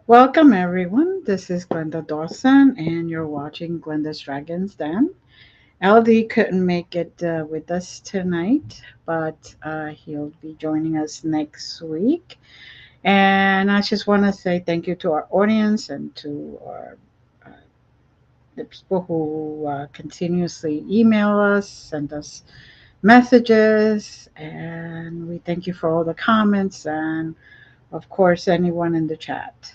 Welcome, everyone. This is Glenda Dawson, and you're watching Glenda's Dragons Den. LD couldn't make it with us tonight, but he'll be joining us next week. And I just want to say thank you to our audience and to uh, the people who continuously email us, send us messages, and we thank you for all the comments and, of course, anyone in the chat.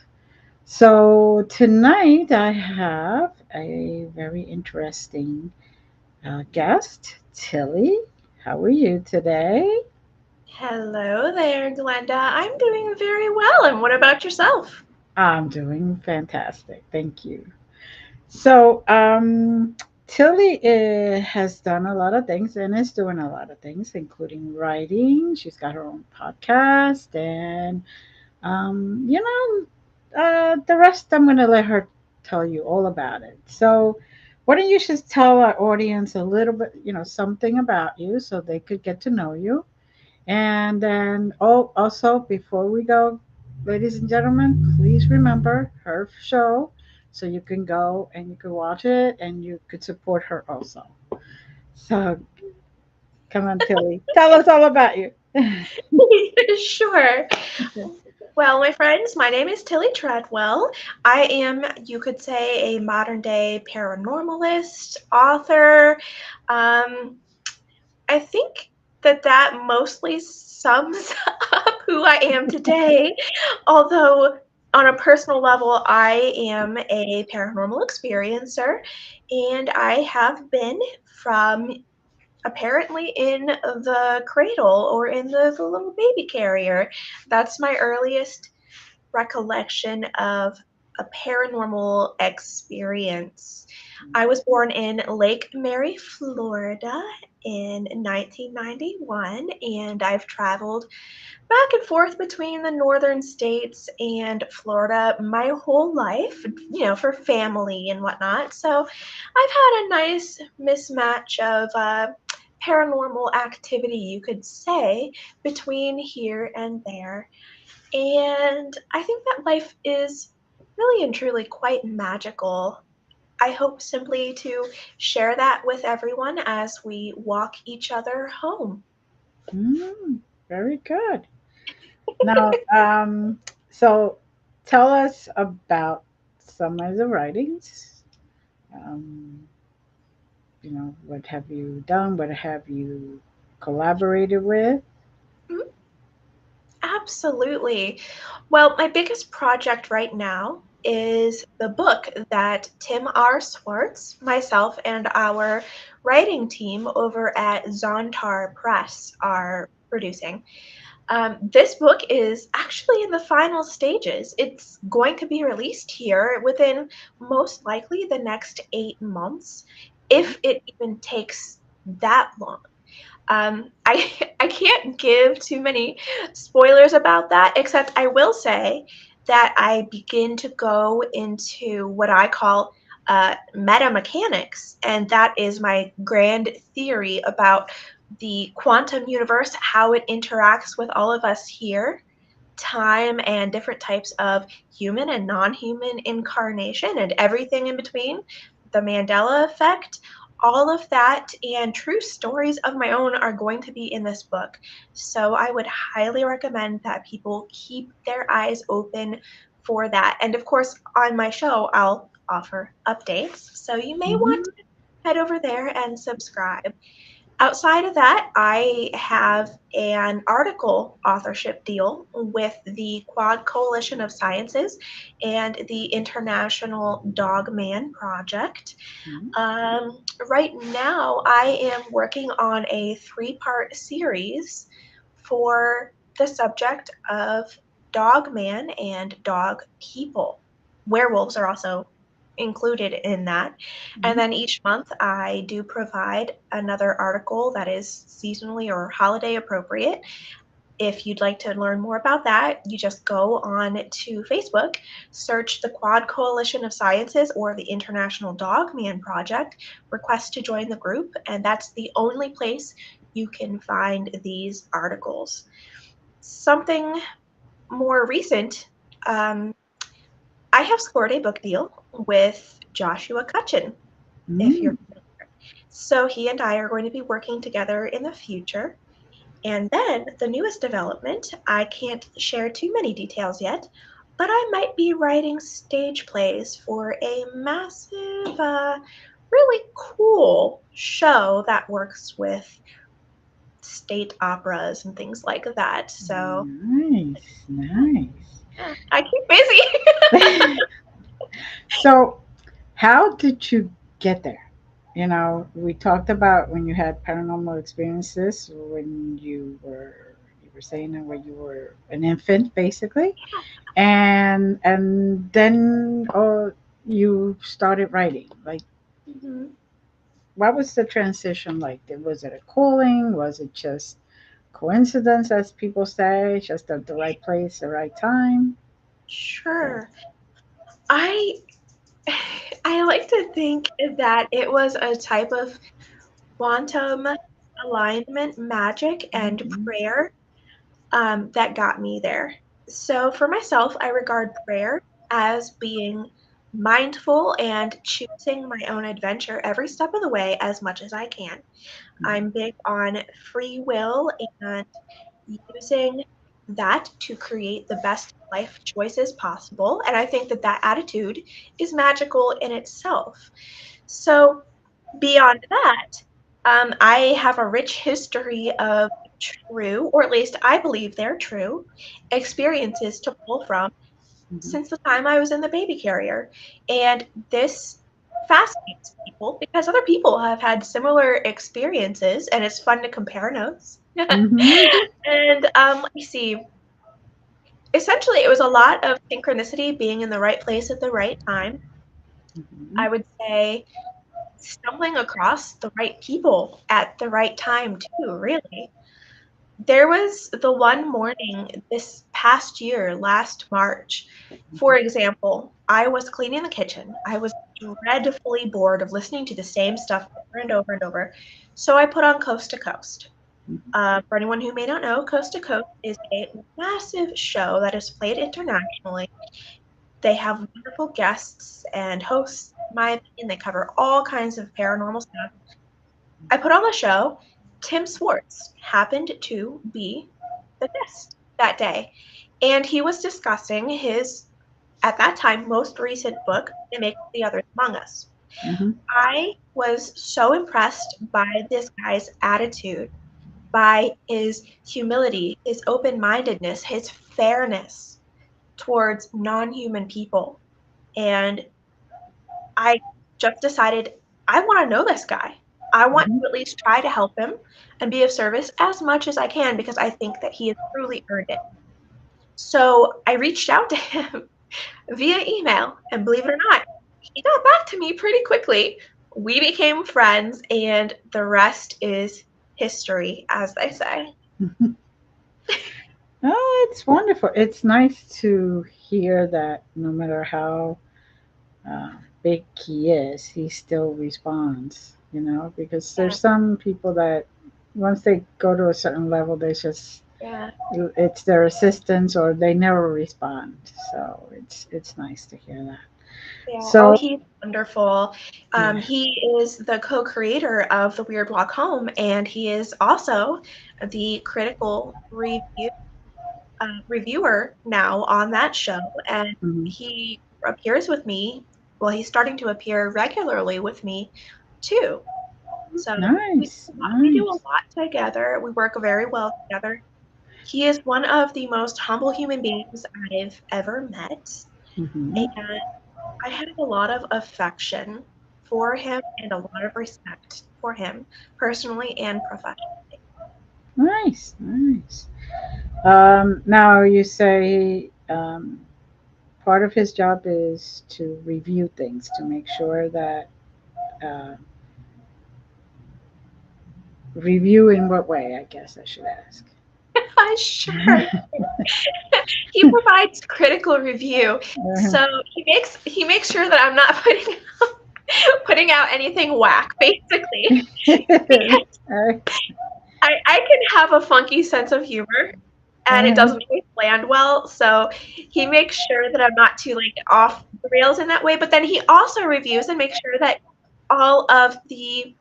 So tonight I have a very interesting guest, Tillie. How are you today? Hello there, Glenda. I'm doing very well. And what about yourself? I'm doing fantastic. Thank you. So, Tillie has done a lot of things and is doing a lot of things, including writing. She's got her own podcast, and um, you the rest I'm going to let her tell you all about it. So, why don't you just tell our audience a little bit, something about you so they could get to know you. And then, also, before we go, ladies and gentlemen, please remember her show so you can go and you can watch it and you could support her also. So, come on, Tilly. Tell us all about you. Sure. Well, my friends, my name is Tillie Treadwell. I am, you could say, a modern day paranormalist, author. Um, I think that mostly sums up who I am today. Although, on a personal level, I am a paranormal experiencer, and I have been from apparently in the cradle or in the little baby carrier. That's my earliest recollection of a paranormal experience. I was born in Lake Mary, Florida in 1991, and I've traveled back and forth between the northern states and Florida my whole life, for family and whatnot. So I've had a nice mismatch of paranormal activity, you could say, between here and there. And I think that life is really and truly quite magical. I hope simply to share that with everyone as we walk each other home. Mm, very good. Now, so tell us about some of the writings. Um, what have you done? What have you collaborated with? Mhm. Absolutely. Well, my biggest project right now is the book that Tim R. Swartz, myself, and our writing team over at Zontar Press are producing. This book is actually in the final stages. It's going to be released here within most likely the next 8 months, if it even takes that long. I I can't give too many spoilers about that, except I will say that I begin to go into what I call meta mechanics, and that is my grand theory about the quantum universe, how it interacts with all of us here, time, and different types of human and non-human incarnation, and everything in between, the Mandela Effect. All of that and true stories of my own are going to be in this book. So I would highly recommend that people keep their eyes open for that. And of course, on my show, I'll offer updates. So you may want Hmm. to head over there and subscribe. Outside of that, I have an article authorship deal with the Quad Coalition of Sciences and the International Dog Man Project. Um, right now, I am working on a three-part series for the subject of dog man and dog people. Werewolves are also included in that. And then each month, I do provide another article that is seasonally or holiday appropriate. If you'd like to learn more about that, you just go on to Facebook, search the Quad Coalition of Sciences or the International Dog Man Project, request to join the group, and that's the only place you can find these articles. Something more recent, um, I have scored a book deal with Joshua Cutchin, if you're Mm. familiar. So he and I are going to be working together in the future. And then the newest development, I can't share too many details yet, but I might be writing stage plays for a massive, really cool show that works with state operas and things like that. So Nice, nice. yeah, I keep busy. So, how did you get there? You know, we talked about when you had paranormal experiences when you were saying that when you were an infant, basically, and then you started writing. Like, Mhm. what was the transition like? Was it a calling? Was it just coincidence, as people say, just at the right place, the right time? So, Sure. I I like to think that it was a type of quantum alignment magic and mhm, prayer that got me there. So for myself, I regard prayer as being mindful and choosing my own adventure every step of the way as much as I can. mhm, I'm big on free will and using that to create the best life choices possible. And I think that that attitude is magical in itself. So, beyond that, I have a rich history of true, or at least I believe they're true, experiences to pull from mhm, since the time I was in the baby carrier. And this fascinates people because other people have had similar experiences, and it's fun to compare notes. mhm, And let me see. Essentially, it was a lot of synchronicity, being in the right place at the right time. mhm, I would say stumbling across the right people at the right time, too, really. There was the one morning this past year, last March, for example, I was cleaning the kitchen. I was dreadfully bored of listening to the same stuff over and over and over. So I put on Coast to Coast. mhm, For anyone who may not know, Coast to Coast is a massive show that is played internationally. They have wonderful guests and hosts, in my opinion. They cover all kinds of paranormal stuff. I put on the show. Tim Swartz happened to be the guest that day, and he was discussing his, at that time, most recent book, They Make the Others Among Us. mhm, I was so impressed by this guy's attitude, by his humility, his open mindedness, his fairness towards non human people. And I just decided I want to know this guy. I want mhm. to at least try to help him and be of service as much as I can because I think that he has truly earned it. So I reached out to him via email, and believe it or not, he got back to me pretty quickly. We became friends, and the rest is history, as they say. Oh, it's wonderful. It's nice to hear that no matter how uh, big he is, he still responds, you know, because Yeah, there's some people that once they go to a certain level, they just, yeah. it's their assistance or they never respond. So it's nice to hear that. Yeah. Oh, So, he's wonderful. yeah. He is the co-creator of The Weird Walk Home, and he is also the critical reviewer now on that show. And Mhm. he appears with me. Well, he's starting to appear regularly with me too. So Nice, we do a nice. lot together. We work very well together. He is one of the most humble human beings I've ever met, Hmm. and I have a lot of affection for him and a lot of respect for him, personally and professionally. Nice, nice. Now you say part of his job is to review things to make sure that uh, review in what way? I guess I should ask. Sure. He provides critical review, so he makes sure that I'm not putting out anything whack, basically. Because I can have a funky sense of humor, and it Uh-huh. doesn't always planned well. So he makes sure that I'm not too like off the rails in that way. But then he also reviews and makes sure that all of the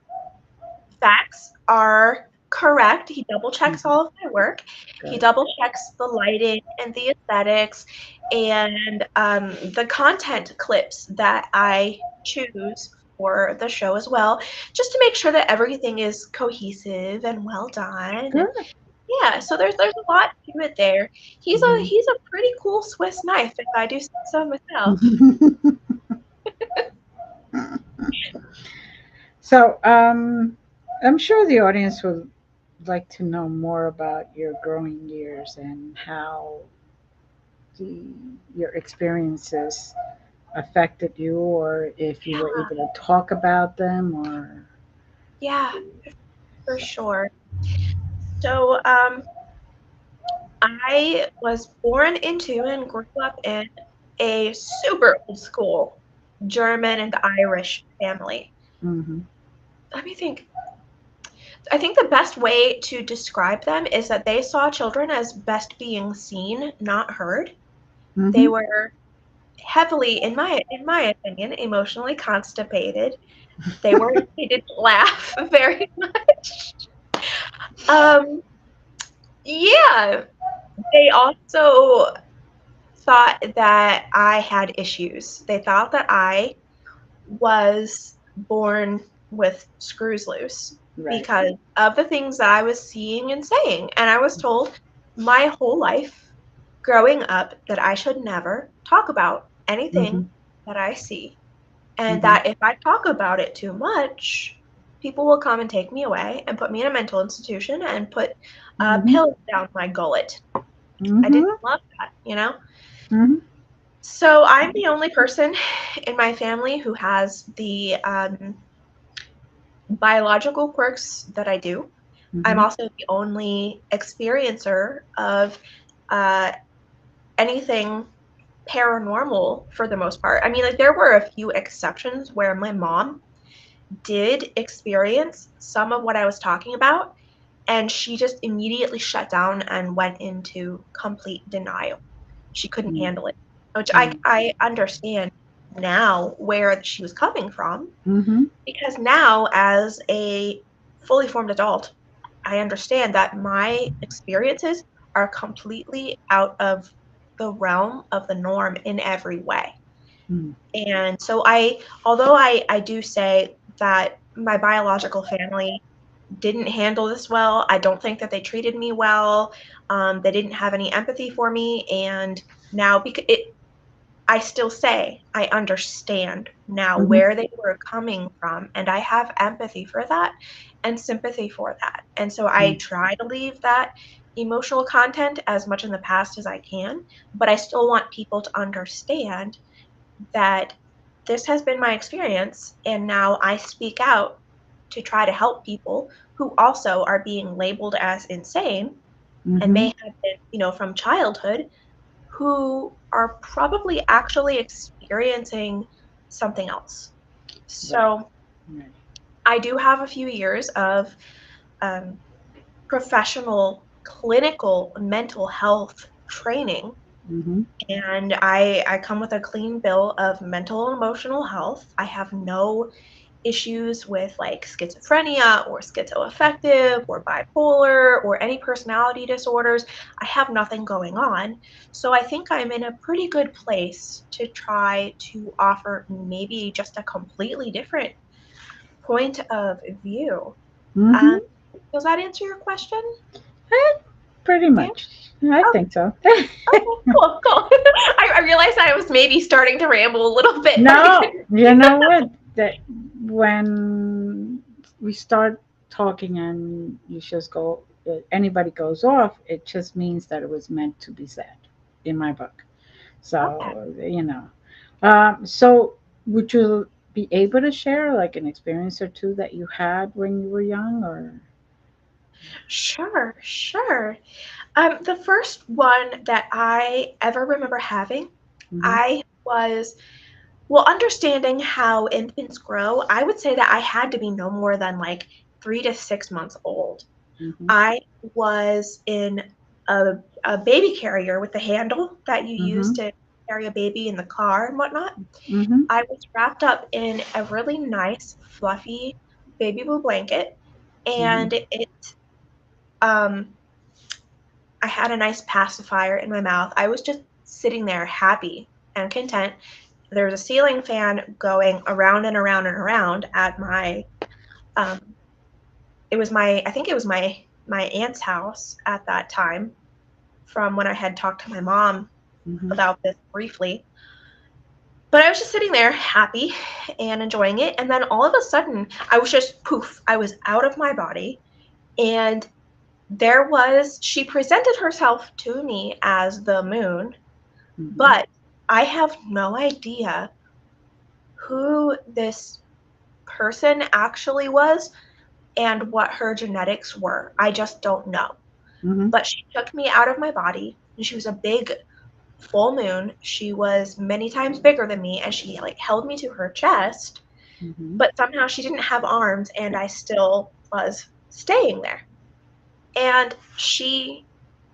facts are correct. He double checks Mhm. all of my work. He Good. double checks the lighting and the aesthetics and the content clips that I choose for the show as well, just to make sure that everything is cohesive and well done. And Good. yeah, so there's a lot to it there. Mhm. He's a pretty cool Swiss knife, if I do say so myself. So, I'm sure the audience would like to know more about your growing years and how the, your experiences affected you, or if you were able to talk about them, or Yeah, for so. sure. So, I was born into and grew up in a super old school German and Irish family. Hmm. Let me think. I think the best way to describe them is that they saw children as best being seen, not heard. They Hmm. were heavily, in my opinion, emotionally constipated. They didn't laugh very much. Um, yeah, they also thought that I had issues. They thought that I was born with screws loose Right. because of the things that I was seeing and saying. And I was told my whole life growing up that I should never talk about anything Hmm. that I see. And Hmm. that if I talk about it too much, people will come and take me away and put me in a mental institution and put Hmm. pills down my gullet. I didn't Hmm. love that, you know? Hmm. So I'm the only person in my family who has the biological quirks that I do. I'm Hmm. also the only experiencer of uh, anything paranormal for the most part. I mean, like, there were a few exceptions where my mom did experience some of what I was talking about, and she just immediately shut down and went into complete denial. She couldn't handle it, which I understand now where she was coming from, Hmm. because now as a fully formed adult, I understand that my experiences are completely out of the realm of the norm in every way. Hmm. And so although I do say that my biological family didn't handle this well, I don't think that they treated me well. They didn't have any empathy for me, and now because I still say I understand now Hmm. where they were coming from, and I have empathy for that and sympathy for that. And so I try to leave that emotional content as much in the past as I can, but I still want people to understand that this has been my experience, and now I speak out to try to help people who also are being labeled as insane and may Hmm. have been, from childhood, who are probably actually experiencing something else. Right. So Right. I do have a few years of um, professional clinical mental health training, Hmm. and I come with a clean bill of mental and emotional health. I have no issues with like schizophrenia or schizoaffective or bipolar or any personality disorders. I have nothing going on. So I think I'm in a pretty good place to try to offer maybe just a completely different point of view. Hmm. Um, does that answer your question? Pretty Yeah. much. I Okay. think so. Okay. Cool. Cool. I realized I was maybe starting to ramble a little bit, but I No, couldn't. you know what? That when we start talking and you just go, anybody goes off, it just means that it was meant to be said in my book. Okay. So, you know. So, would you be able to share like an experience or two that you had when you were young, or? Sure. Sure. The first one that I ever remember having, Hmm. I was, well, understanding how infants grow, I would say that I had to be no more than like 3 to 6 months old. Hmm. I was in a baby carrier with the handle that you use Mhm. to carry a baby in the car and whatnot. Mhm. I was wrapped up in a really nice, fluffy baby blue blanket, Mhm. and um, I had a nice pacifier in my mouth. I was just sitting there happy and content. There was a ceiling fan going around and around and around at my um, it was my I think it was my aunt's house at that time from when I had talked to my mom Mhm. about this briefly. But I was just sitting there happy and enjoying it, and then all of a sudden I was just poof, I was out of my body, and she presented herself to me as the moon, Mhm. but I have no idea who this person actually was and what her genetics were. I just don't know. Mhm. But she took me out of my body, and she was a big full moon. She was many times bigger than me, and she like held me to her chest, Mhm. but somehow she didn't have arms, and I still was staying there. And she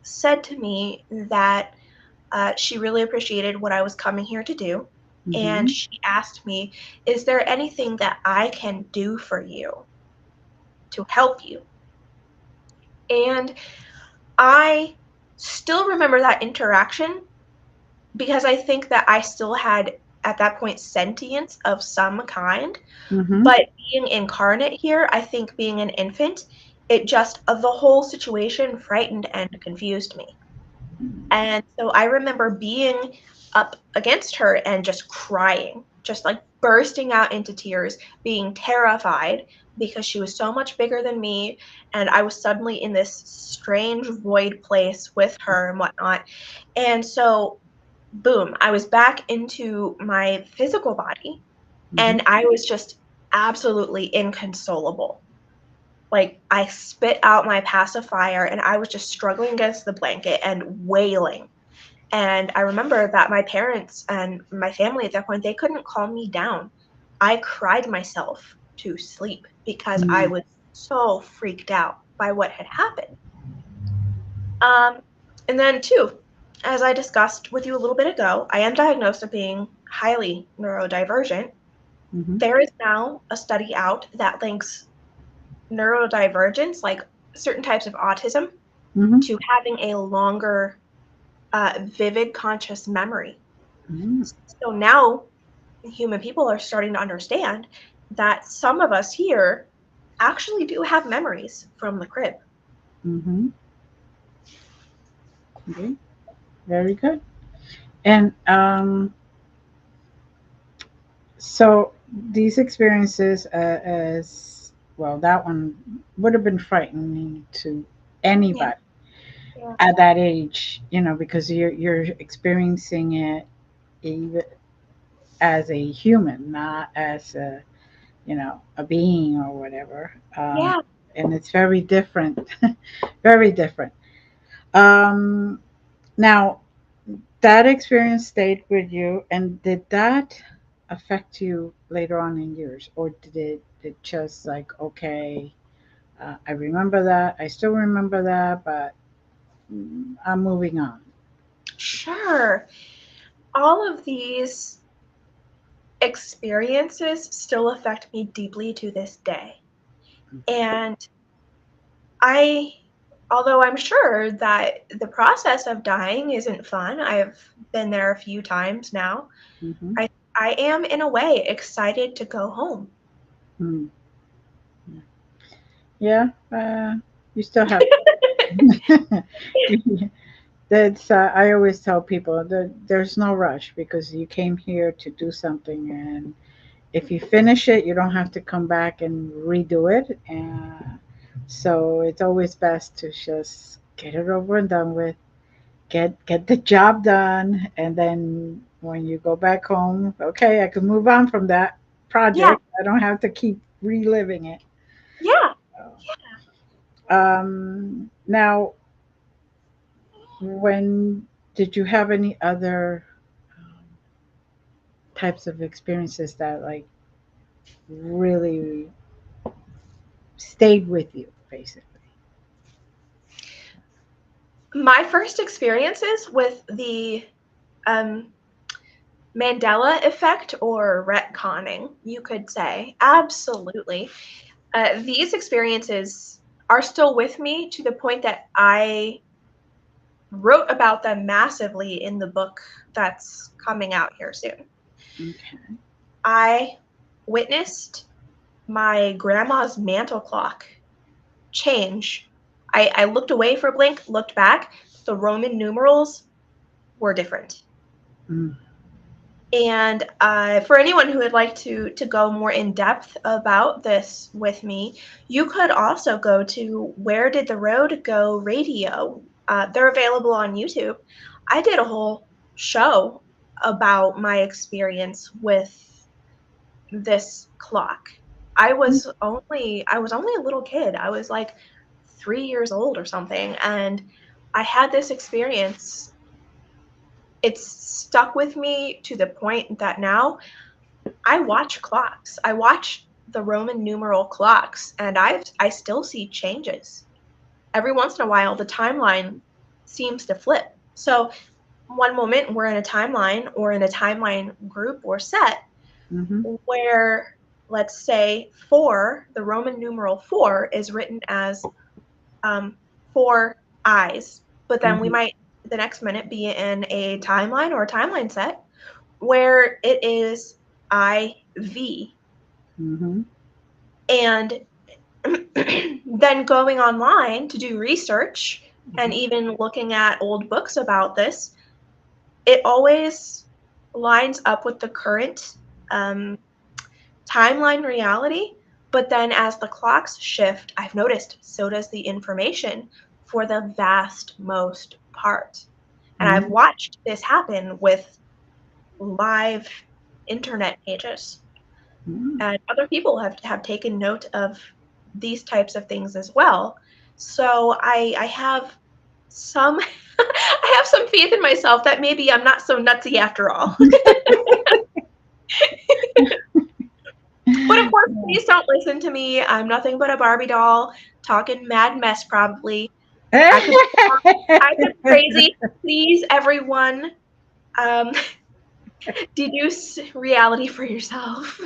said to me that she really appreciated what I was coming here to do. And Mhm. she asked me, "Is there anything that I can do for you to help you?" And I still remember that interaction because I think that I still had at that point sentience of some kind. Mhm. But being incarnate here, I think being an infant, it just the whole situation frightened and confused me. And so I remember being up against her and just crying, just like bursting out into tears, being terrified because she was so much bigger than me. And I was suddenly in this strange void place with her and whatnot. And so, boom, I was back into my physical body Mhm. and I was just absolutely inconsolable. Like, I spit out my pacifier and I was just struggling against the blanket and wailing. And I remember that my parents and my family at that point, they couldn't calm me down. I cried myself to sleep because I Mhm. was so freaked out by what had happened. Um, and then, too, as I discussed with you a little bit ago, I am diagnosed with being highly neurodivergent. Mhm. There is now a study out that links neurodivergence, like certain types of autism, Mhm. to having a longer, vivid conscious memory. Mhm. So now human people are starting to understand that some of us here actually do have memories from the crib. Mhm. Okay. Very good. And so these experiences, as well, that one would have been frightening to Yeah. anybody Yeah. at that age, because you're experiencing it even as a human, not as a being or whatever. Yeah. And it's very different, very different. Um, Now, that experience stayed with you, and did that affect you later on in years, or did it just like, okay, I remember that, I still remember that, but I'm moving on. Sure. All of these experiences still affect me deeply to this day. And I, although I'm sure that the process of dying isn't fun, I've been there a few times now. Mm-hmm. I, I am, in a way, excited to go home. Mm. Yeah, you still have. That's I always tell people that there's no rush because you came here to do something, and if you finish it, you don't have to come back and redo it. And so it's always best to just get it over and done with, get the job done, and then when you go back home, okay, I can move on from that Yeah, project. I don't have to keep reliving it. yeah. Now, when did you have any other um, types of experiences that like really stayed with you, basically? My first experiences with the um, Mandela Effect, or retconning, you could say, absolutely. These experiences are still with me to the point that I wrote about them massively in the book that's coming out here soon. Okay. I witnessed my grandma's mantle clock change. I looked away for a blink, looked back. The Roman numerals were different. Mm. And for anyone who would like to go more in depth about this with me, you could also go to Where Did the Road Go Radio. They're available on YouTube. I did a whole show about my experience with this clock. I was only a little kid. I was like 3 years old or something, and I had this experience. It's stuck with me to the point that now I watch clocks. I watch the Roman numeral clocks, and I still see changes. Every once in a while, the timeline seems to flip. So one moment we're in a timeline or in a timeline group or set Mm-hmm. where, let's say, four, the Roman numeral four, is written as four eyes, but then we Mm-hmm. might the next minute be in a timeline or a timeline set where it is IV. Mm-hmm. And then going online to do research and even looking at old books about this, it always lines up with the current um, timeline reality. But then as the clocks shift, I've noticed so does the information for the vast most part. And I've Mm-hmm. watched this happen with live internet pages. Mm-hmm. And other people have taken note of these types of things as well. So I have some I have some faith in myself that maybe I'm not so nutsy after all. But of course, please don't listen to me. I'm nothing but a Barbie doll talking mad mess probably. I could I could be crazy. Please, everyone, um, deduce reality for yourself.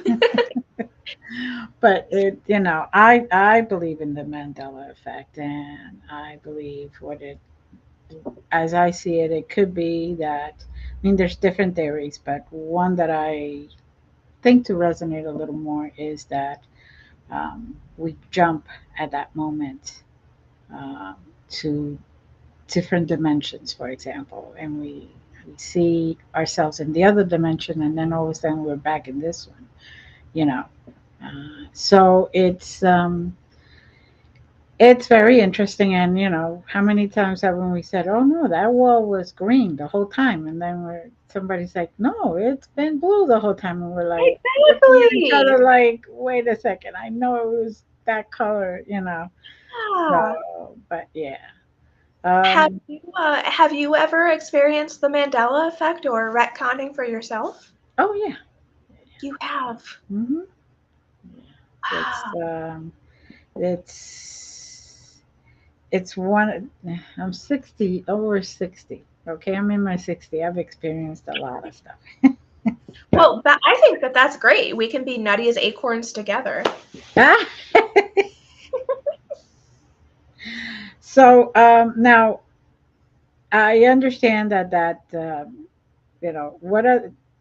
But I believe in the Mandela effect, and I believe as I see it, it could be that. I mean, there's different theories, but one that I think to resonate a little more is that we jump at that moment um, to different dimensions, for example, and we see ourselves in the other dimension, and then all of a sudden we're back in this one. You know, so it's very interesting. And how many times have we said, "Oh no, that wall was green the whole time," and then somebody's like, "No, it's been blue the whole time," and we're like looking at each Exactly. other like, "Wait a second, I know it was that color." Yeah. So, but yeah. Have Um, you ever experienced the Mandela effect or retconning for yourself? oh yeah. You have. Hmm. It's Wow. it's it's one. I'm 60, over 60. Okay, I'm in my 60. I've experienced a lot of stuff. So, Well, I think that's great. We can be nutty as acorns together. so now I understand that what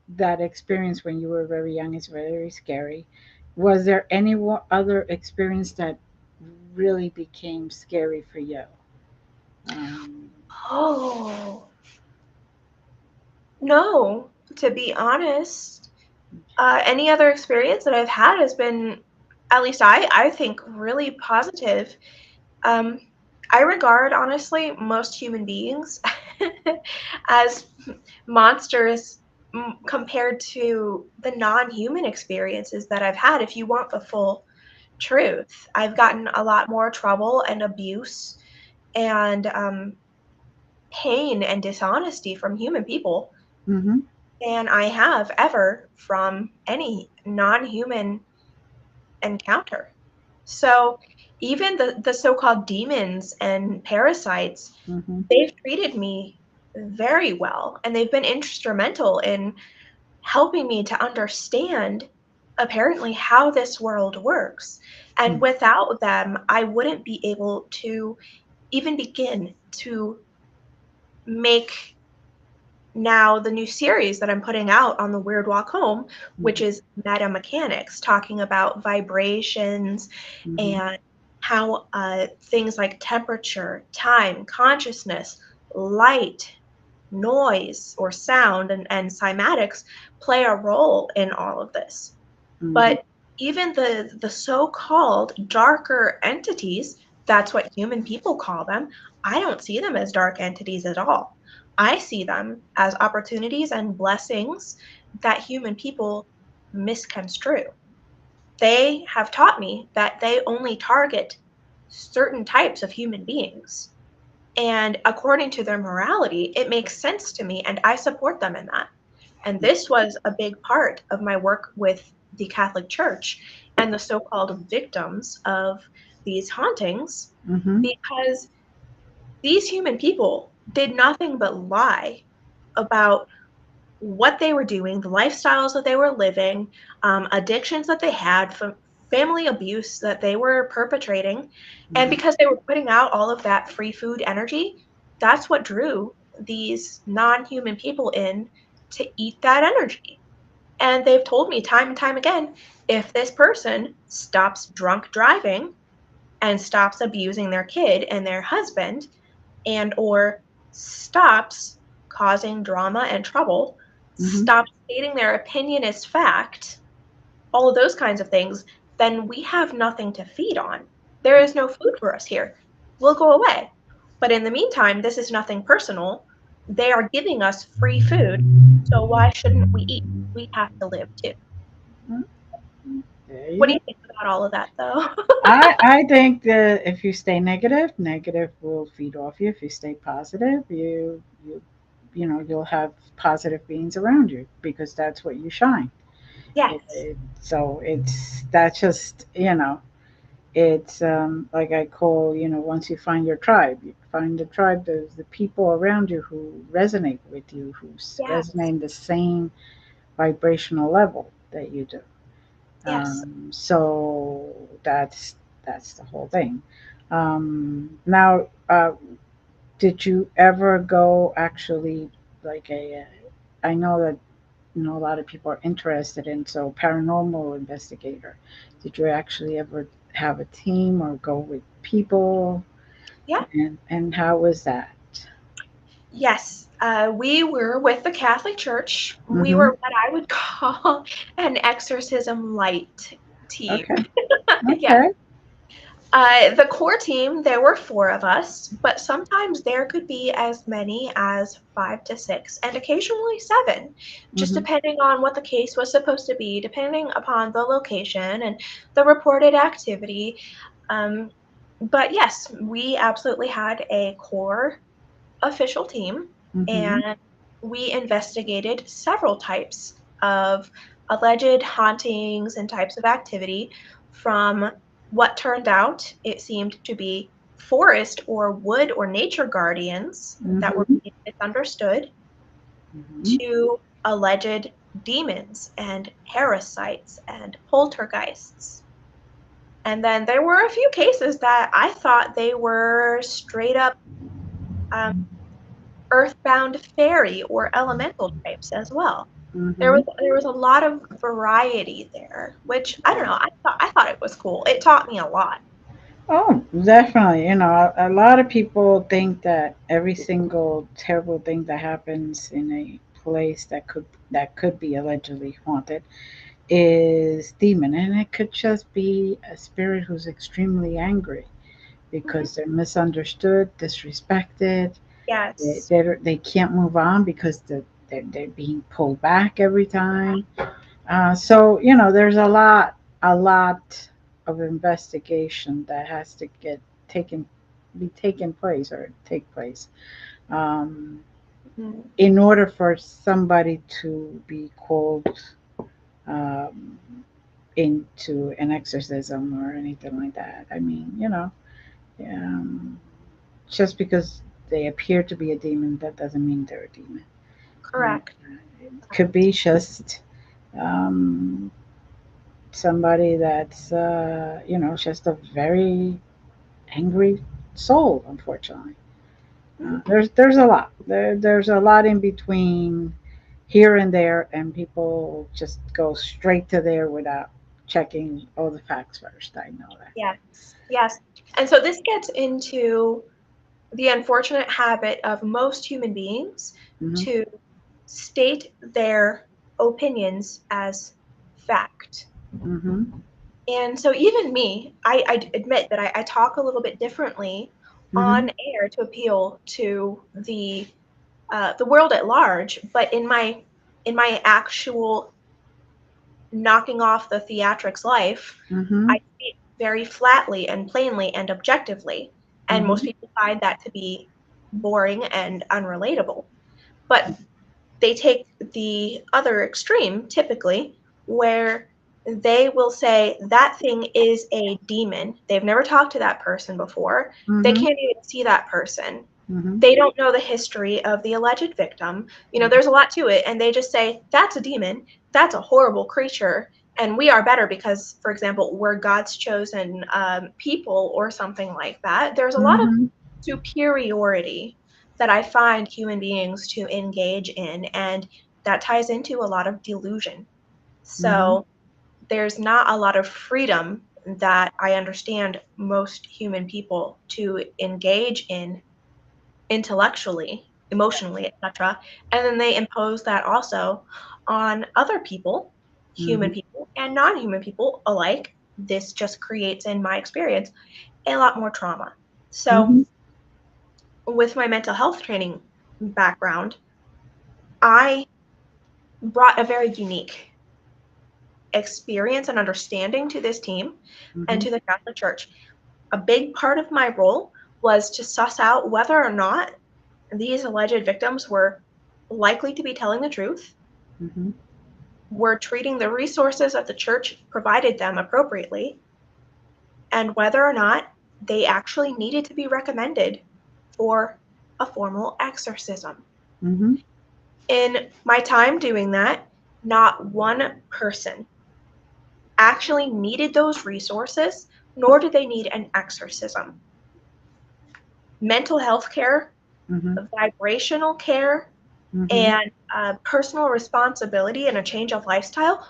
that experience when you were very young is very scary. Was there any other experience that really became scary for you? Um, Oh, no, to be honest. Any other experience that I've had has been, at least I think, really positive. Um, I regard, honestly, most human beings as monsters compared to the non-human experiences that I've had. If you want the full truth, I've gotten a lot more trouble and abuse and pain and dishonesty from human people mm-hmm, than I have ever from any non-human encounter. So even the so-called demons and parasites, Mm-hmm. they've treated me very well, and they've been instrumental in helping me to understand apparently how this world works. And without them, I wouldn't be able to even begin to make now the new series that I'm putting out on the Weird Walk Home, which Mm-hmm. is meta mechanics, talking about vibrations Mm-hmm. and how things like temperature, time, consciousness, light, noise, or sound, and cymatics play a role in all of this. Mm-hmm. But even the so-called darker entities, that's what human people call them, I don't see them as dark entities at all. I see them as opportunities and blessings that human people misconstrue. They have taught me that they only target certain types of human beings. And according to their morality, it makes sense to me, and I support them in that. And this was a big part of my work with the Catholic Church and the so called victims of these hauntings, Mm-hmm. because these human people did nothing but lie about what they were doing, the lifestyles that they were living, addictions that they had, family abuse that they were perpetrating. And Mm-hmm. because they were putting out all of that free food energy, that's what drew these non human people in to eat that energy. And they've told me time and time again, if this person stops drunk driving and stops abusing their kid and their husband, and or stops causing drama and trouble, Mm-hmm. stops stating their opinion as fact, all of those kinds of things, then we have nothing to feed on. There is no food for us here. We'll go away. But in the meantime, this is nothing personal. They are giving us free food, so why shouldn't we eat? We have to live too. There What you do go. you think about all of that, though? I think that if you stay negative, negative will feed off you. If you stay positive, you'll have positive beings around you because that's what you shine. Yes. So it's that's just it's like I call once you find your tribe, you find the tribe. There's the people around you who resonate with you, who Yes. resonate the same vibrational level that you do. Yes. So that's the whole thing. Now, did you ever go actually like a? I know that a lot of people are interested in so paranormal investigator. Did you actually ever have a team or go with people? Yeah. And how was that? Yes, we were with the Catholic Church. We Mm-hmm. were what I would call an exorcism light team. Okay. Yeah. Okay. The core team, there were four of us, but sometimes there could be as many as five to six, and occasionally seven, just Mm-hmm. depending on what the case was supposed to be, depending upon the location and the reported activity. Um, but yes, we absolutely had a core official team, Mm-hmm. and we investigated several types of alleged hauntings and types of activity. From what turned out it seemed to be forest or wood or nature guardians that were Mm-hmm. being misunderstood, Mm-hmm. to alleged demons and parasites and poltergeists. And then there were a few cases that I thought they were straight up um, earthbound fairy or elemental types as well. Mm-hmm. There was a lot of variety there, which I don't know. I thought it was cool. It taught me a lot. Oh, definitely. A lot of people think that every single terrible thing that happens in a place that could be allegedly haunted is demon, and it could just be a spirit who's extremely angry Mhm. because they're misunderstood, disrespected. Yes. They can't move on because they're being pulled back every time. So there's a lot of investigation that has to taken be taken place or take place um, Mhm. in order for somebody to be called um, into an exorcism or anything like that. I mean, um, just because they appear to be a demon, that doesn't mean they're a demon. Uh, Correct. it could be just um, somebody that's, just a very angry soul, unfortunately. Mhm. There's a lot. There's a lot in between here and there, and people just go straight to there without checking all the facts first. I know that. Yes, yes. And so this gets into the unfortunate habit of most human beings Hmm. to state their opinions as fact. Hmm. And so even me, I admit that I talk a little bit differently Hmm. on air to appeal to the world at large, but in my actual knocking off the theatrics life, Hmm. I speak very flatly and plainly and objectively, and most Hmm. people find that to be boring and unrelatable. But they take the other extreme, typically, where they will say that thing is a demon. They've never talked to that person before. They Hmm. can't even see that person. Hmm. They don't know the history of the alleged victim. There's a lot to it, and they just say, that's a demon. That's a horrible creature. And we are better because, for example, we're God's chosen people or something like that. There's a lot of Hmm. superiority that I find human beings to engage in, and that ties into a lot of delusion. Hmm. So there's not a lot of freedom that I understand most human people to engage in intellectually, emotionally, etc. And then they impose that also on other people, human Hmm. people and non-human people alike. This just creates, in my experience, a lot more trauma. So Hmm. with my mental health training background, I brought a very unique experience and understanding to this team and Hmm. to the Catholic Church. A big part of my role was to suss out whether or not these alleged victims were likely to be telling the truth, Hmm. were treating the resources that the church provided them appropriately, and whether or not they actually needed to be recommended for a formal exorcism. Hmm. In my time doing that, not one person actually needed those resources, nor did they need an exorcism. Mental health care, Hmm. vibrational care, Hmm. and personal responsibility and a change of lifestyle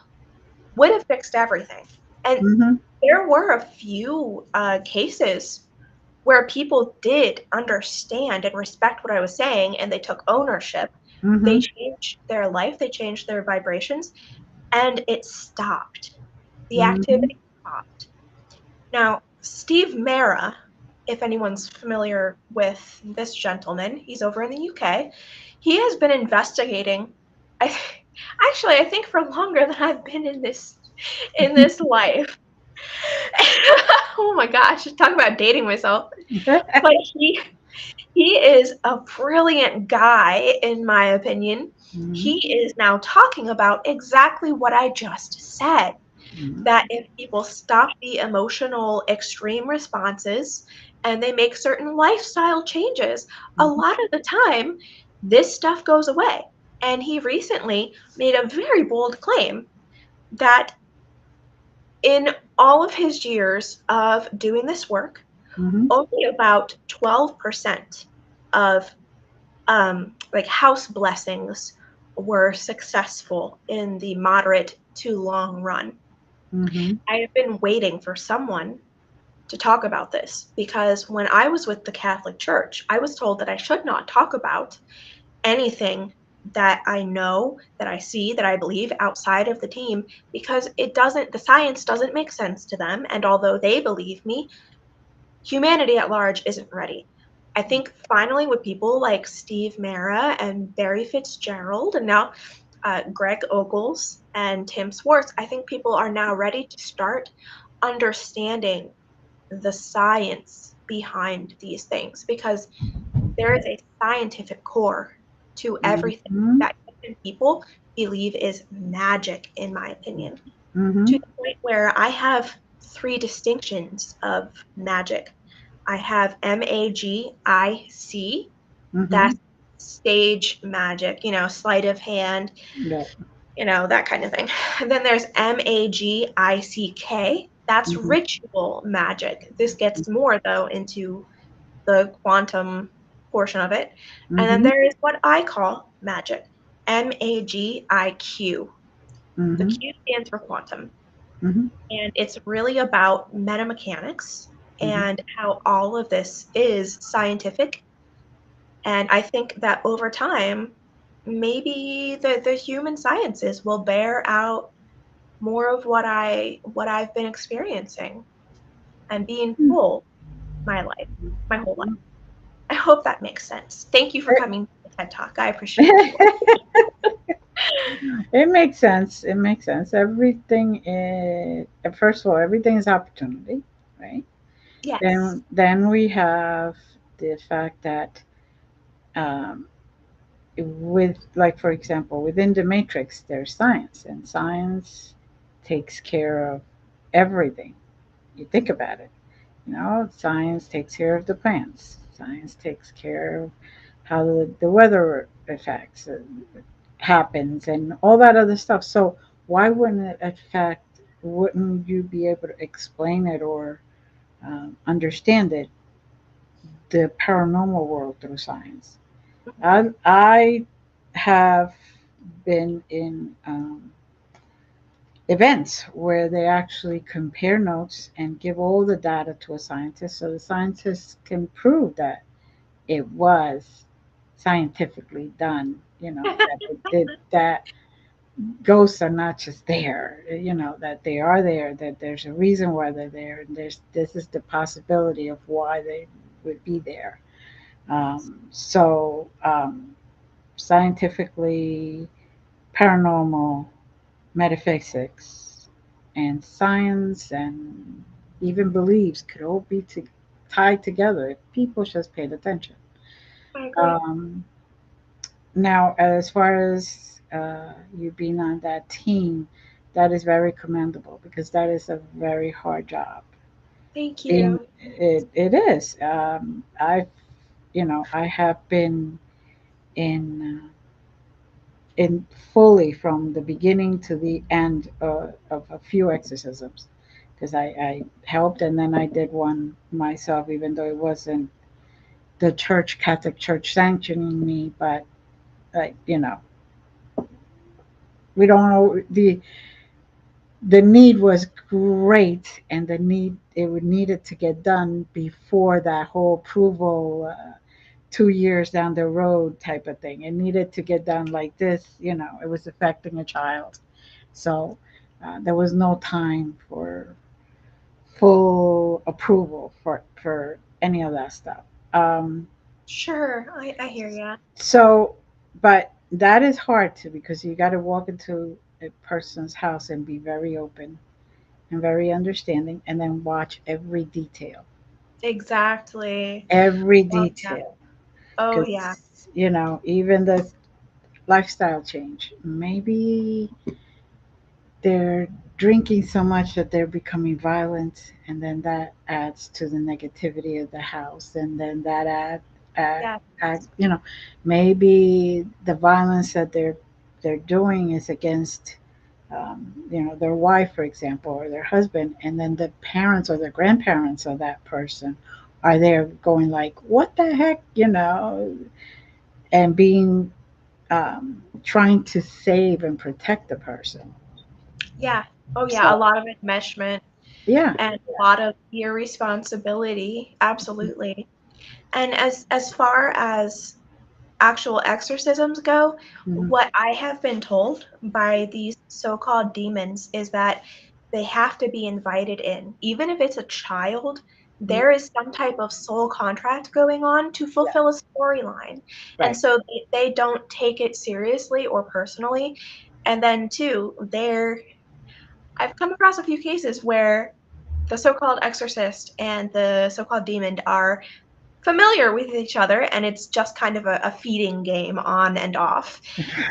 would have fixed everything. And Hmm. there were a few cases where people did understand and respect what I was saying and they took ownership. They Hmm. changed their life, they changed their vibrations, and it stopped. The Hmm. activity stopped. Now, Steve Mera, if anyone's familiar with this gentleman, he's over in the UK. He has been investigating. I actually I think for longer than I've been in this life. Oh my gosh, talk about dating myself. But he is a brilliant guy, in my opinion. He Hmm. is now talking about exactly what I just said, that if people stop the emotional extreme responses and they make certain lifestyle changes, a Hmm. lot of the time this stuff goes away. And he recently made a very bold claim that in all of his years of doing this work, Hmm. only about 12% of like house blessings were successful in the moderate to long run. Hmm. I have been waiting for someone to talk about this because when I was with the Catholic Church, I was told that I should not talk about anything that I know, that I see, that I believe outside of the team because the science doesn't make sense to them. And although they believe me, humanity at large isn't ready. I think finally with people like Steve Mera and Barry Fitzgerald and now Greg Ogles and Tim Swartz, I think people are now ready to start understanding the science behind these things because there is a scientific core to everything Hmm. that people believe is magic, in my opinion. Mm-hmm. to the point where I have three distinctions of magic. I have MAGIC, Mm-hmm. that's stage magic, sleight of hand, Yeah. that kind of thing. And then there's MAGICK, that's Mm-hmm. ritual magic. This gets more, though, into the quantum portion of it. And then Mm-hmm. there is what I call magic, MAGIQ. The Mm-hmm. Q stands for quantum. Mm-hmm. And it's really about metamechanics Mm-hmm. and how all of this is scientific. And I think that over time, maybe the human sciences will bear out more of what I've been experiencing and being told my life, my whole life. I hope that makes sense. Thank you for coming to the TED Talk. I appreciate you. It makes sense. It makes sense. Everything is, first of all, everything is opportunity, right? Yes. Then we have the fact that um, with, like, for example, within the matrix, there's science, and science takes care of everything. You think about it. Science takes care of the plants. Science takes care of how the weather affects happens and all that other stuff. So why wouldn't it affect? Wouldn't you be able to explain it or understand it, the paranormal world, through science? I have been in events where they actually compare notes and give all the data to a scientist so the scientists can prove that it was scientifically done, that it did that. Ghosts are not just there, that they are there, that there's a reason why they're there, and this is the possibility of why they would be there. So scientifically, paranormal, metaphysics, and science, and even beliefs could all be tied together if people just paid attention. I agree. Um, Now, as far as you being on that team, that is very commendable because that is a very hard job. Thank Being you. it is. I have been in in fully from the beginning to the end of a few exorcisms because I helped and then I did one myself, even though it wasn't the church, Catholic Church, sanctioning me, but like we don't know the need was great, and the need it would needed to get done before that whole approval 2 years down the road type of thing. It needed to get done like this. It was affecting a child, so there was no time for full approval for any of that stuff. Um, Sure, I hear ya. so, but that is hard too because you got to walk into a person's house and be very open and very understanding, and then watch Exactly. every Oh, yeah. detail, Oh, because yeah. even the lifestyle change. Maybe they're drinking so much that they're becoming violent, and then that adds to the negativity of the house, and then that add, Yeah. add maybe the violence that they're doing is against their wife, for example, or their husband, and then the parents or the grandparents of that person are there going like, "What the heck," and being trying to save and protect the person. Yeah. Oh, yeah. A So lot of enmeshment yeah. and a lot of irresponsibility. Absolutely. And as far as actual exorcisms go, Mhm. what I have been told by these so-called demons is that they have to be invited in. Even if it's a child, Mhm. there is some type of soul contract going on to Yeah. fulfill a storyline. And Right. so they don't take it seriously or personally. And then, too, I've come across a few cases where the so-called exorcist and the so-called demon are familiar with each other, and it's just kind of a feeding game on and off.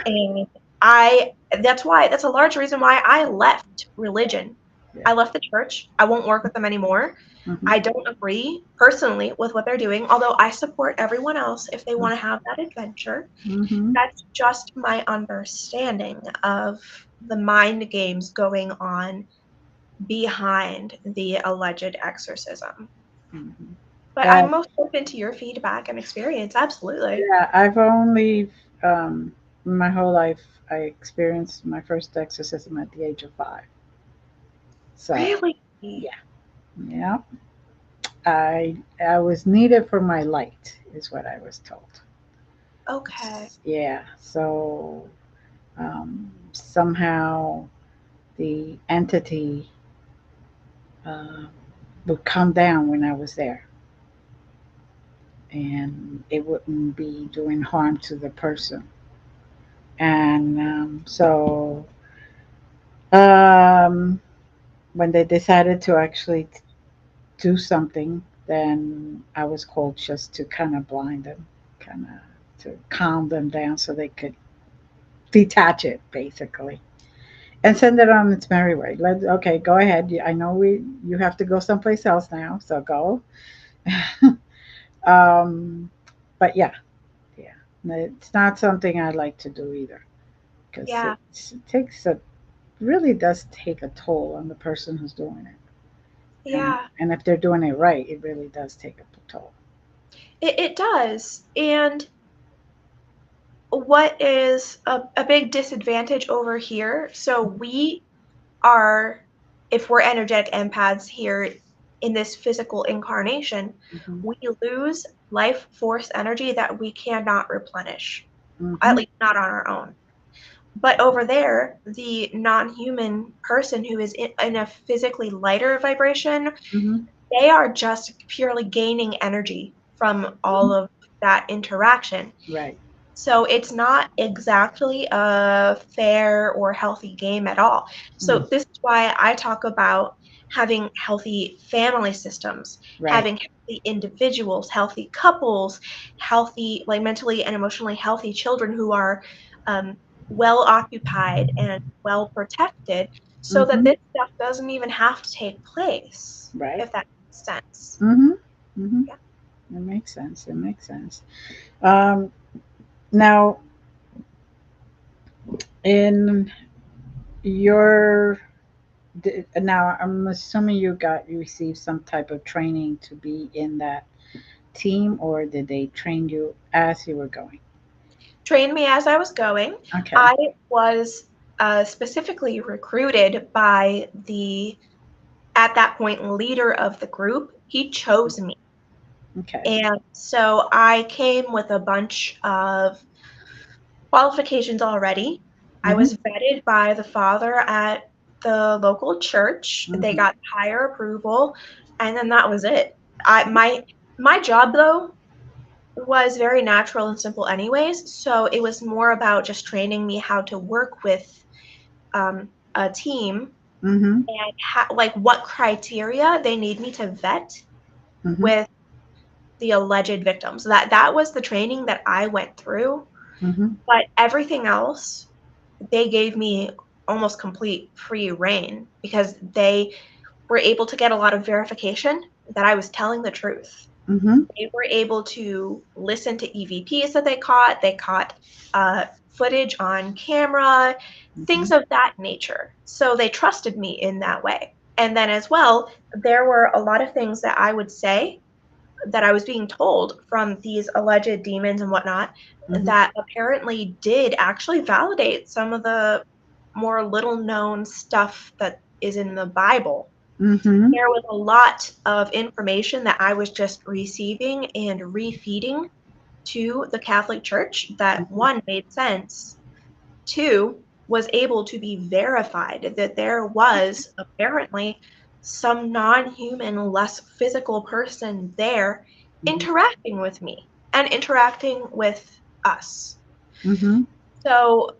And I That's a large reason why I left religion. Yeah. I left the church. I won't work with them anymore. Mm-hmm. I don't agree personally with what they're doing, although I support everyone else if they want to have that adventure. Mm-hmm. That's just my understanding of the mind games going on behind the alleged exorcism. Mm-hmm. But Uh, I'm most open to your feedback and experience. Absolutely. yeah, I've only my whole life I experienced my first exorcism at the age of 5. So Really? yeah, yeah. I was needed for my light, is what I was told. Okay. Yeah. So somehow the entity uh, would come down when I was there, and it wouldn't be doing harm to the person. And um, when they decided to actually do something, then I was called just to kind of blind them, kind of to calm them down so they could detach it, basically, and send it on its merry way. Okay, go ahead. I know you have to go someplace else now, so go. um, but yeah, yeah, it's not something I like to do either, because Yeah. it takes a really does take a toll on the person who's doing it, Yeah. and if they're doing it right, it really does take a toll. It does. And what is a big disadvantage over here? So we are, if we're energetic empaths here in this physical incarnation, Hmm. we lose life force energy that we cannot replenish, at Hmm. least not on our own. But over there, the non human person who is in a physically lighter vibration, Hmm. they are just purely gaining energy from all of that interaction. Right. So it's not exactly a fair or healthy game at all. Mm. So this is why I talk about having healthy family systems, Right. having healthy individuals, healthy couples, healthy, like mentally and emotionally healthy children who are um, well occupied and well protected, so that Hmm. this stuff doesn't even have to take place, Right. if that makes sense. Hmm. Hmm. Yeah. It makes sense. It makes sense. Um, now, in your now, I'm assuming you received some type of training to be in that team, or did they train you as you were going? Trained me as I was going. Okay. I was specifically recruited by the, at that point, leader of the group. He chose me. Okay. And so I came with a bunch of qualifications already. I Hmm. was vetted by the father at the local church. They Hmm. got higher approval, and then that was it. My job though was very natural and simple anyways, so it was more about just training me how to work with a team Hmm. and like what criteria they need me to vet Hmm. with the alleged victims. That was the training that I went through, Hmm. but everything else they gave me almost complete free reign because they were able to get a lot of verification that I was telling the truth. Hmm. They were able to listen to EVPs that they caught. They caught uh, footage on camera, Hmm. things of that nature. So they trusted me in that way. And then, as well, there were a lot of things that I would say that I was being told from these alleged demons and whatnot Hmm. that apparently did actually validate some of the more little known stuff that is in the Bible. Hmm. There was a lot of information that I was just receiving and refeeding to the Catholic Church that one made sense, two was able to be verified that there was apparently some non human, less physical person there Hmm. interacting with me and interacting with us. Hmm. So,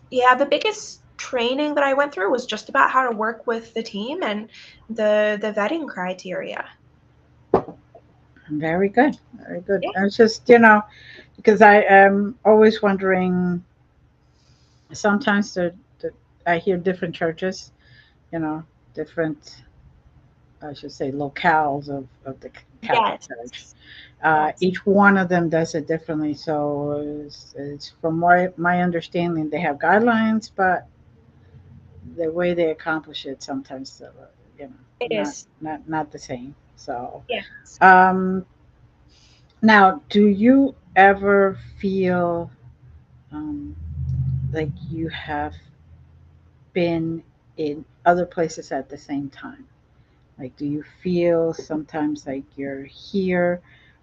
yeah, the biggest training that I went through was just about how to work with the team and the vetting criteria. Very good. Very good. Yeah. I was just, because I am always wondering, Sometimes I hear different churches, you know, different, I should say, locales of the Catholic Yes. Church. Yes. Each one of them does it differently. So it's from my understanding, they have guidelines, but the way they accomplish it sometimes, you know, It is. not the same. So, Yes. um, now, do you ever feel um, like you have been in other places at the same time? Like, do you feel sometimes like you're here,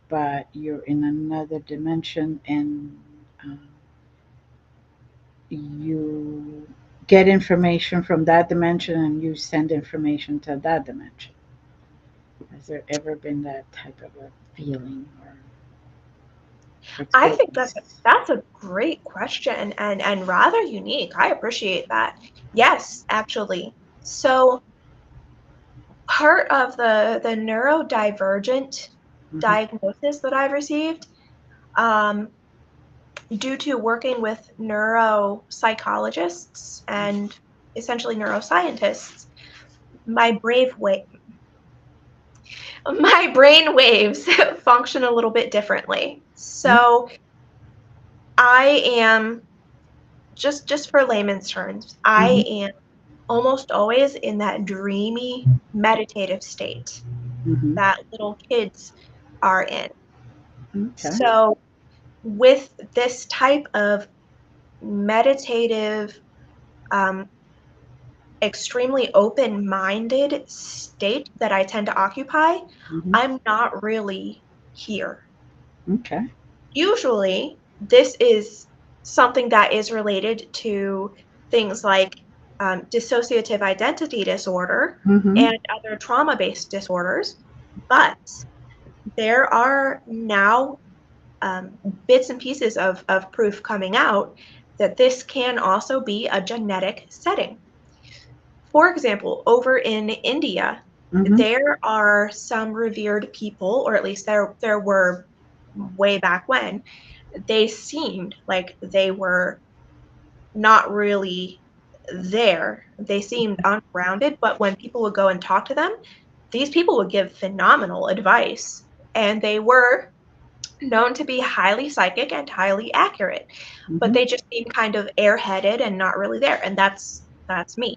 but you're in another dimension, and um, you get information from that dimension and you send information to that dimension? Has there ever been that type of a feeling or I think experience? that's a great question and rather unique. I appreciate that. Yes, actually. So part of the neurodivergent Hmm. diagnosis that I've received, um, due to working with neuropsychologists and essentially neuroscientists, my my brain waves function a little bit differently. So I am just for layman's terms, I Hmm. am almost always in that dreamy meditative state Hmm. that little kids are in. Okay. So with this type of meditative, um, extremely open minded state that I tend to occupy, Hmm. I'm not really here. Okay. Usually, this is something that is related to things like dissociative identity disorder Hmm. and other trauma based disorders, but there are now bits and pieces of proof coming out that this can also be a genetic setting. For example, over in India, Hmm. there are some revered people, or at least there were way back when, they seemed like they were not really there. They seemed ungrounded, but when people would go and talk to them, these people would give phenomenal advice. And they were known to be highly psychic and highly accurate, but Hmm. they just seem kind of airheaded and not really there. And that's me.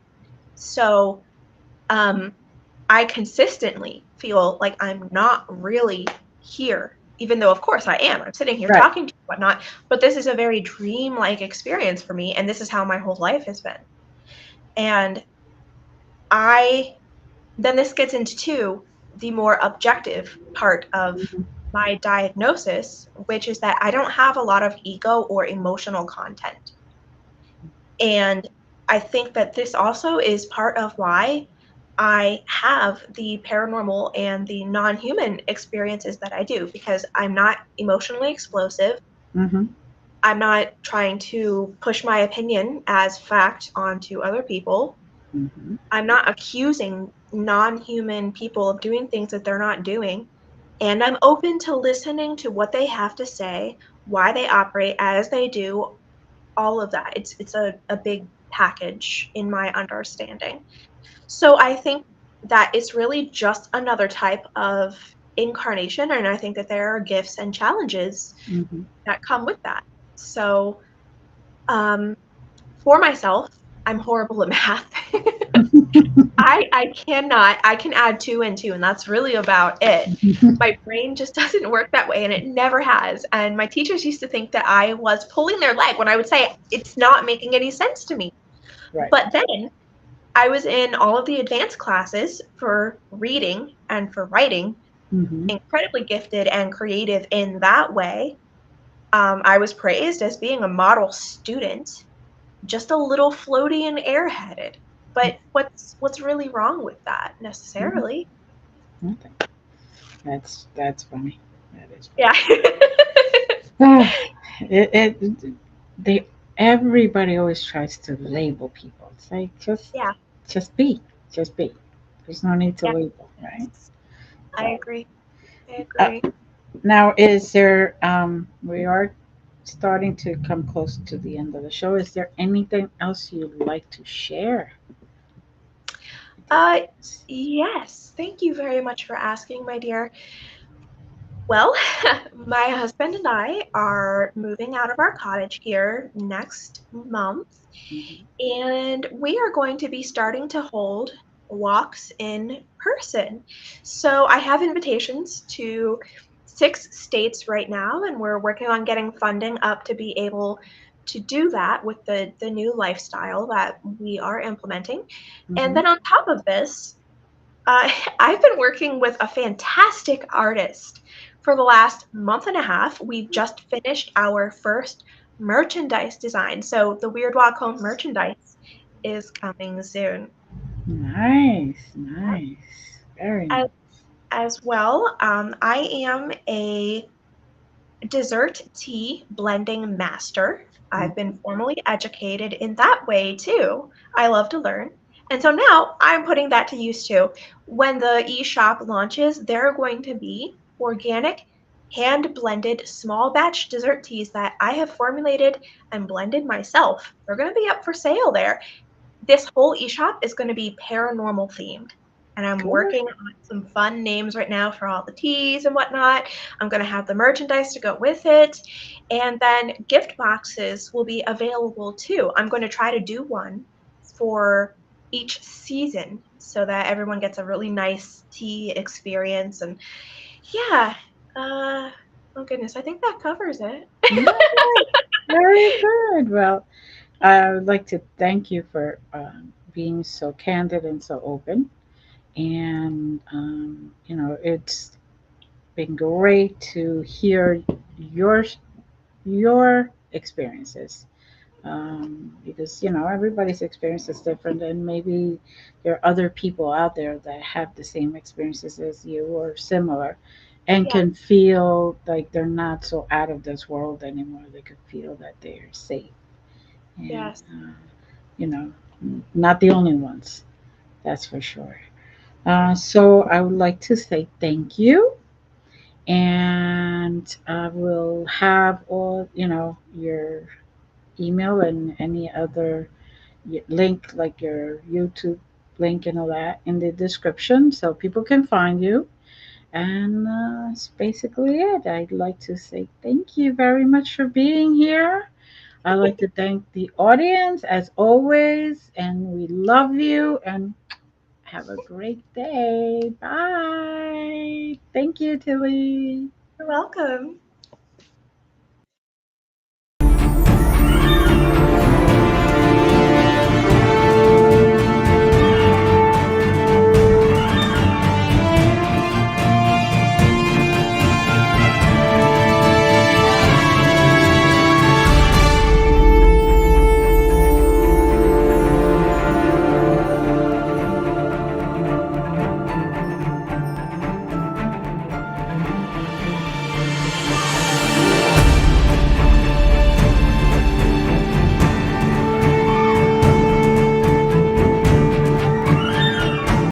So um, I consistently feel like I'm not really here, even though, of course, I am. I'm sitting here Right. talking to you, whatnot, but this is a very dream-like experience for me, and this is how my whole life has been. And I then this gets into the more objective part of Hmm. my diagnosis, which is that I don't have a lot of ego or emotional content. And I think that this also is part of why I have the paranormal and the non human experiences that I do, because I'm not emotionally explosive. Hmm. I'm not trying to push my opinion as fact onto other people. Hmm. I'm not accusing non human people of doing things that they're not doing. And I'm open to listening to what they have to say, why they operate as they do, all of that. It's a big package in my understanding. So I think that it's really just another type of incarnation, and I think that there are gifts and challenges Hmm. that come with that. So um, for myself, I'm horrible at math. I cannot. I can add two and two, and that's really about it. My brain just doesn't work that way, and it never has. And my teachers used to think that I was pulling their leg when I would say it's not making any sense to me. Right. But then I was in all of the advanced classes for reading and for writing, Hmm. incredibly gifted and creative in that way. I was praised as being a model student, just a little floaty and airheaded. But what's really wrong with that Hmm. necessarily? Okay. That's funny. That is Yeah. funny. It they everybody always tries to label people. It's like Yeah. just be, just be. There's no need to Yeah. label, right? I So agree. I uh, agree. now is there we are starting to come close to the end of the show. Is there anything else you'd like to share with the Uh, audience? yes. Thank you very much for asking, my dear. Well, my husband and I are moving out of our cottage here next month, Mhm. and we are going to be starting to hold walks in person. So I have invitations to 6 states right now, and we're working on getting funding up to be able to do that with the new lifestyle that we are implementing. And Mhm. then on top of this, uh, I've been working with a fantastic artist for the last month and a half. We've just finished our first merchandise design. So the Weird Walk Home merchandise is coming soon. Nice, nice, very As, nice. as well, I am a dessert tea blending master. I've been Mhm. formally educated in that way too. I love to learn. And so now I'm putting that to use too. When the e-shop launches, there are going to be organic, hand blended small batch dessert teas that I have formulated and blended myself. They're going to be up for sale there. This whole e-shop is going to be paranormal themed. And I'm Good. working on some fun names right now for all the teas and whatnot. I'm going to have the merchandise to go with it. And then gift boxes will be available too. I'm going to try to do one for each season so that everyone gets a really nice tea experience. And yeah, oh goodness, I think that covers it. Nice. Very good. Well, I would like to thank you for being so candid and so open. And, it's been great to hear your your experiences, because everybody's experience is different, and maybe there are other people out there that have the same experiences as you or similar, and Yeah, can feel like they're not so out of this world anymore. They could feel that they're safe, and yes. you know not the only ones, that's for sure. So I would like to say thank you, and I will have all your email and any other link, like your YouTube link and all that, in the description so people can find you. And that's basically it. I'd like to say thank you very much for being here. I'd like to thank the audience as always, and we love you, and have a great day. Bye. Thank you, Tilly. You're welcome.